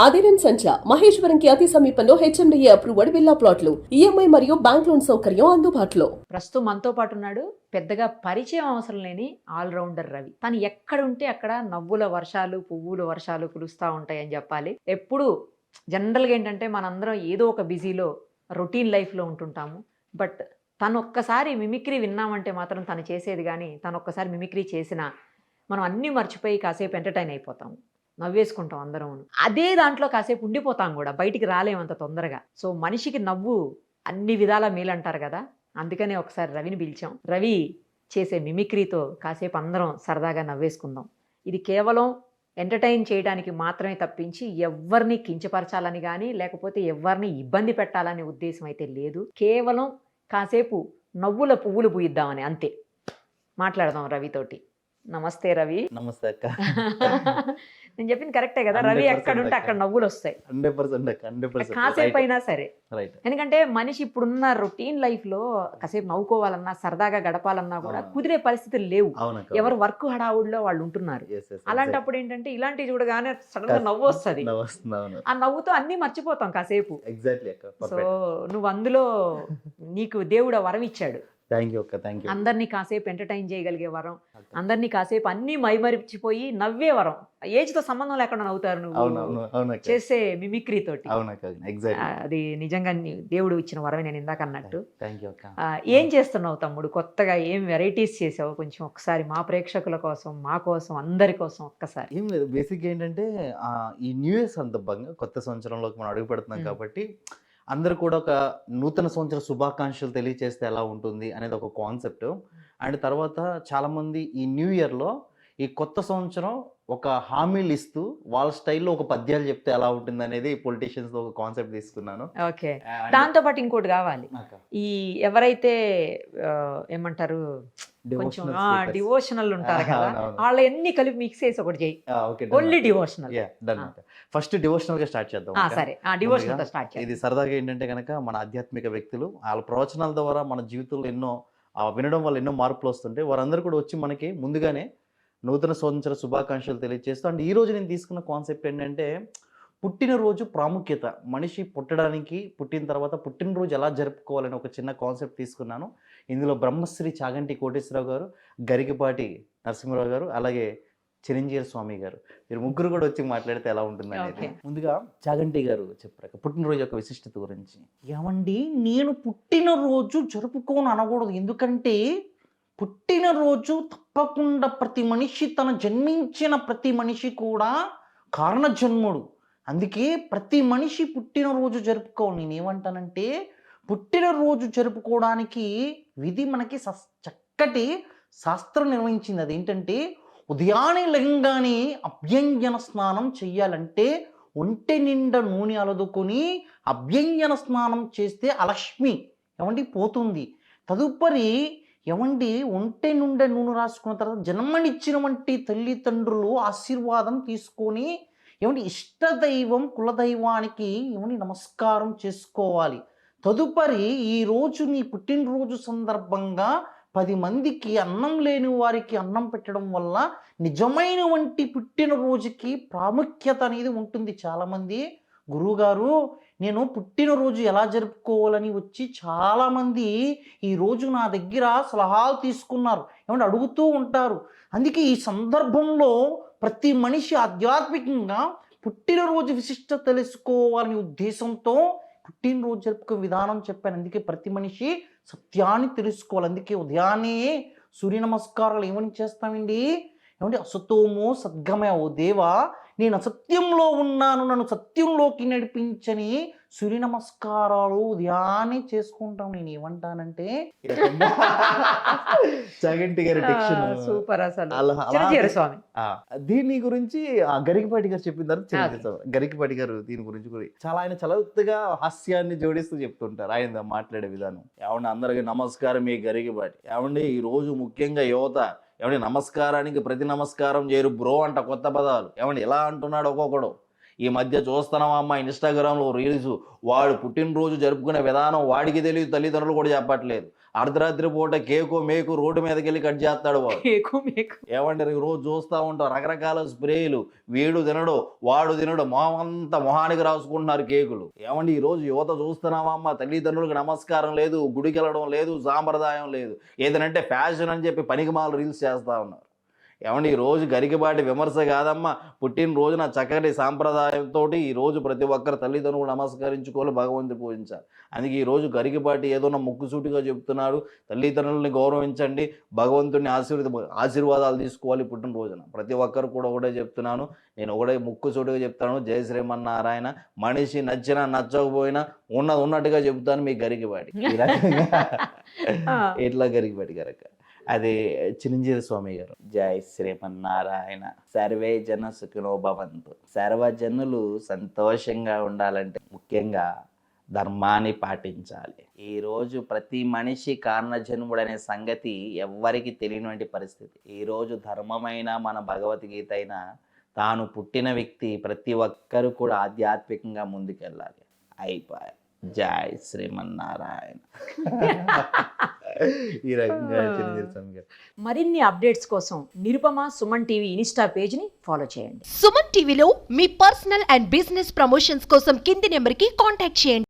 అదిరన్ సంచ మహేశ్వరంకి అతి సమీపంలో HMDA approved villa ప్లాట్లు ఈఎంఐ మరియు బ్యాంక్ లోన్ సౌకర్యం అందుబాటులో. ప్రస్తుతం మనతో పాటు ఉన్నాడు. పెద్దగా పరిచయం అవసరం లేని ఆల్రౌండర్ రవి. తను ఎక్కడ ఉంటే అక్కడ నవ్వుల వర్షాలు, పువ్వుల వర్షాలు కురుస్తూ ఉంటాయని చెప్పాలి. ఎప్పుడు జనరల్గా ఏంటంటే మనందరం ఏదో ఒక బిజీలో రొటీన్ లైఫ్లో ఉంటుంటాము. బట్ తను ఒక్కసారి మిమిక్రీ విన్నామంటే మాత్రం తను చేసేది కానీ తను ఒక్కసారి మిమిక్రీ చేసినా మనం అన్నీ మర్చిపోయి కాసేపు ఎంటర్టైన్ అయిపోతాము, నవ్వేసుకుంటాం అందరం. అదే దాంట్లో కాసేపు ఉండిపోతాం కూడా, బయటికి రాలేమంత తొందరగా. సో మనిషికి నవ్వు అన్ని విధాల మేలంటారు కదా, అందుకనే ఒకసారి రవిని పిలిచాం. రవి చేసే మిమిక్రీతో కాసేపు అందరం సరదాగా నవ్వేసుకుందాం. ఇది కేవలం ఎంటర్టైన్ చేయడానికి మాత్రమే తప్పించి ఎవరిని కించపరచాలని కానీ లేకపోతే ఎవరిని ఇబ్బంది పెట్టాలనే ఉద్దేశం అయితే లేదు. కేవలం కాసేపు నవ్వుల పువ్వులు పూయిద్దామని అంతే. మాట్లాడదాం రవితోటి. నమస్తే రవి. నమస్తే అక్క. నేను చెప్పింది కరెక్టే కదా? రవి ఎక్కడుంటే అక్కడ నవ్వులు వస్తాయి 100%. కాసేపు అయినా సరే. రైట్. ఎందుకంటే మనిషి ఇప్పుడున్న రొటీన్ లైఫ్ లో కాసేపు నవ్వుకోవాలన్నా సరదాగా గడపాలన్నా కూడా కుదిరే పరిస్థితులు లేవు. ఎవరు వర్క్ హడావుడిలో వాళ్ళు ఉంటున్నారు. అలాంటప్పుడు ఏంటంటే ఇలాంటివి చూడగానే సడన్ గా నవ్వు వస్తుంది. ఆ నవ్వుతో అన్ని మర్చిపోతాం కాసేపు. సో నువ్వు అందులో నీకు దేవుడు వరం ఇచ్చాడు. అందరినీ కాసేపు ఎంటర్టైన్ చేయగలిగే వరం, అందరినీ కాసేపు అన్ని మైమరిచిపోయి నవ్వే వరం. ఏజ్ తో సంబంధం లేకుండా నవ్వుతారు నువ్వు చేసే మిమిక్రీ తోటి. అది నిజంగా దేవుడు ఇచ్చిన వరమే, నేను ఇందాక అన్నట్టు. ఏం చేస్తున్నావు తమ్ముడు? కొత్తగా ఏం వెరైటీస్ చేసావు? కొంచెం ఒకసారి మా ప్రేక్షకుల కోసం, మా కోసం, అందరి కోసం ఒక్కసారి. ఏం లేదు, బేసిక్ ఏంటంటే ఈ న్యూ ఇయర్ సందర్భంగా కొత్త సంవత్సరంలోకి మనం అడుగు పెడుతున్నాం కాబట్టి అందరూ కూడా ఒక నూతన సంవత్సర శుభాకాంక్షలు తెలియజేస్తే ఎలా ఉంటుంది అనేది ఒక కాన్సెప్ట్. అండ్ తర్వాత చాలామంది ఈ న్యూ ఇయర్లో ఈ కొత్త సంవత్సరం ఒక హామీలు ఇస్తూ వాళ్ళ స్టైల్లో ఒక పద్యాలు చెప్తే ఎలా ఉంటుంది అనేది పొలిటీషియన్స్ ఒక కాన్సెప్ట్ తీసుకున్నాను. ఓకే. దాంతో పాటు ఇంకోటి కావాలి, ఈ ఎవరైతే ఏమంటారు కొంచెం డివోషనల్ ఉంటారు కదా, వాళ్ళ ఎన్ని కలిపి మిక్స్ చేసి ఒకటి చేయి. Only devotional. ఫస్ట్ డివోషనల్ గా స్టార్ట్ చేద్దాం. సరే, డివోషనల్ తో స్టార్ట్ చేద్దాం. ఇది సరదాగా ఏంటంటే కనుక మన ఆధ్యాత్మిక వ్యక్తులు వాళ్ళ ప్రవచనాల ద్వారా మన జీవితంలో ఎన్నో వినడం వల్ల ఎన్నో మార్పులు వస్తుంటాయి. వారందరూ కూడా వచ్చి మనకి ముందుగానే నూతన సంవత్సర శుభాకాంక్షలు తెలియజేస్తూ. అండ్ ఈరోజు నేను తీసుకున్న కాన్సెప్ట్ ఏంటంటే పుట్టినరోజు ప్రాముఖ్యత. మనిషి పుట్టడానికి, పుట్టిన తర్వాత పుట్టినరోజు ఎలా జరుపుకోవాలని ఒక చిన్న కాన్సెప్ట్ తీసుకున్నాను. ఇందులో బ్రహ్మశ్రీ చాగంటి కోటేశ్వరరావు గారు, గరికపాటి నరసింహరావు గారు, అలాగే చిరంజీవి స్వామి గారు, మీరు ముగ్గురు కూడా వచ్చి మాట్లాడితే ఎలా ఉంటుంది అనేది. ముందుగా చాగంటి గారు చెప్పారు పుట్టినరోజు యొక్క విశిష్టత గురించి. ఏమండి, నేను పుట్టినరోజు జరుపుకోను అనకూడదు, ఎందుకంటే పుట్టినరోజు తప్పకుండా ప్రతి మనిషి, తన జన్మించిన ప్రతి మనిషి కూడా కారణ జన్ముడు. అందుకే ప్రతి మనిషి పుట్టినరోజు జరుపుకోవాలి. నేనేమంటానంటే పుట్టినరోజు జరుపుకోవడానికి విధి మనకి చక్కటి శాస్త్రం నిర్వహించింది. అదేంటంటే ఉదయాన్నే లెంగానే అభ్యంజన స్నానం చెయ్యాలంటే ఒంటె నిండా నూనె అలదుకొని అభ్యంజన స్నానం చేస్తే అలక్ష్మి ఏమండి పోతుంది. తదుపరి ఏమండి ఒంటె నుండి నూనె రాసుకున్న తర్వాత జన్మనిచ్చినటువంటి తల్లిదండ్రులు ఆశీర్వాదం తీసుకొని ఏమండి ఇష్టదైవం కులదైవానికి ఏమండి నమస్కారం చేసుకోవాలి. తదుపరి ఈరోజు నీ పుట్టినరోజు సందర్భంగా 10 మందికి అన్నం లేని వారికి అన్నం పెట్టడం వల్ల నిజమైన వంటి పుట్టినరోజుకి ప్రాముఖ్యత అనేది ఉంటుంది. చాలామంది గురువుగారు నేను పుట్టినరోజు ఎలా జరుపుకోవాలని వచ్చి చాలామంది ఈరోజు నా దగ్గర సలహాలు తీసుకున్నారు, ఏమంటే అడుగుతూ ఉంటారు. అందుకే ఈ సందర్భంలో ప్రతి మనిషి ఆధ్యాత్మికంగా పుట్టినరోజు విశిష్టత తెలుసుకోవాలనే ఉద్దేశంతో పుట్టినరోజు జరుపుకునే విధానం చెప్పాను. అందుకే ప్రతి మనిషి సత్యాన్ని తెలుసుకోవాలి. అందుకే ఉదయాన్నే సూర్య నమస్కారాలు ఏమని చేస్తామండి, ఏమంటే అసతోమో సద్గమయ, ఓ దేవా నేను అసత్యంలో ఉన్నాను, నన్ను సత్యంలోకి నడిపించని సూర్య నమస్కారాలు ఉదయాన్నే చేసుకుంటాం. నేను ఏమంటానంటే చాగంటి గారి సూపర్ అసలు. దీని గురించి గరికపాటి గారు చెప్పిన తర్వాత గరికపాటి గారు దీని గురించి చాలా ఆయన చలవత్తుగా హాస్యాన్ని జోడిస్తూ చెప్తుంటారు. ఆయన మాట్లాడే విధానం. ఏమండి అందరికీ నమస్కారం, మీ గరికపాటి. ఏమండి ఈ రోజు ముఖ్యంగా యువత ఏమండి నమస్కారానికి ప్రతి నమస్కారం చేయరు బ్రో అంట కొత్త పదాలు. ఏమండి ఎలా అంటున్నాడు ఒక్కొక్కడు. ఈ మధ్య చూస్తున్నావా అమ్మ ఇన్స్టాగ్రామ్లో రీల్స్, వాడు పుట్టినరోజు జరుపుకునే విధానం వాడికి తెలియదు, తల్లిదండ్రులు కూడా చెప్పట్లేదు. అర్ధరాత్రి పూట కేకు మేకు రోడ్డు మీదకి వెళ్ళి కట్ చేస్తాడు వాడు. కేకు మేకు. ఏమంటారు, రోజు చూస్తూ ఉంటాం రకరకాల స్ప్రేలు, వీడు తినడు వాడు తినడు, మొహమంతా మొహానికి రాసుకుంటున్నారు కేకులు. ఏమండి ఈరోజు యువత చూస్తున్నావా అమ్మ, తల్లిదండ్రులకు నమస్కారం లేదు, గుడికి వెళ్ళడం లేదు, సాంప్రదాయం లేదు, ఏదనంటే ఫ్యాషన్ అని చెప్పి పనికిమాల రీల్స్ చేస్తూ ఉన్నారు. ఏమండి ఈరోజు గరికబాటి విమర్శ కాదమ్మా, పుట్టినరోజున చక్కటి సాంప్రదాయంతో ఈరోజు ప్రతి ఒక్కరు తల్లిదండ్రులు నమస్కరించుకోవాలి, భగవంతుని పూజించాలి. అందుకే ఈరోజు గరికబాటి ఏదోనా ముక్కుసూటిగా చెప్తున్నాడు, తల్లిదండ్రులని గౌరవించండి, భగవంతుని ఆశీర్వాదాలు తీసుకోవాలి పుట్టినరోజున. ప్రతి ఒక్కరు కూడా ఒకటే చెప్తున్నాను, నేను ఒకటే ముక్కుసూటిగా చెప్తాను, జై శ్రీమన్నారాయణ. మనిషి నచ్చినా నచ్చకపోయినా ఉన్నట్టుగా చెప్తాను మీ గరికబాటి. ఈ రకంగా ఎట్లా గరికబాటి గారక్క అది చిరంజీవి స్వామి గారు. జై శ్రీమన్నారాయణ. సర్వే జన సుఖినో భవంతు. సర్వజనులు సంతోషంగా ఉండాలంటే ముఖ్యంగా ధర్మాన్ని పాటించాలి. ఈరోజు ప్రతి మనిషి కారణజన్ముడనే సంగతి ఎవ్వరికి తెలియనటువంటి పరిస్థితి. ఈరోజు ధర్మమైన మన భగవద్గీత అయినా తాను పుట్టిన వ్యక్తి ప్రతి ఒక్కరు కూడా ఆధ్యాత్మికంగా ముందుకెళ్ళాలి. అయిపోయి జై శ్రీమన్నారాయణ. ఈ రకంగా చిరంజీవి స్వామి గారు. మరిన్ని అప్డేట్స్ కోసం నిరుపమ సుమన్ టీవీ ఇన్స్టా పేజ్ని ఫాలో చేయండి. సుమన్ టీవీలో మీ పర్సనల్ అండ్ బిజినెస్ ప్రమోషన్స్ కోసం కింది నెంబర్కి కాంటాక్ట్ చేయండి.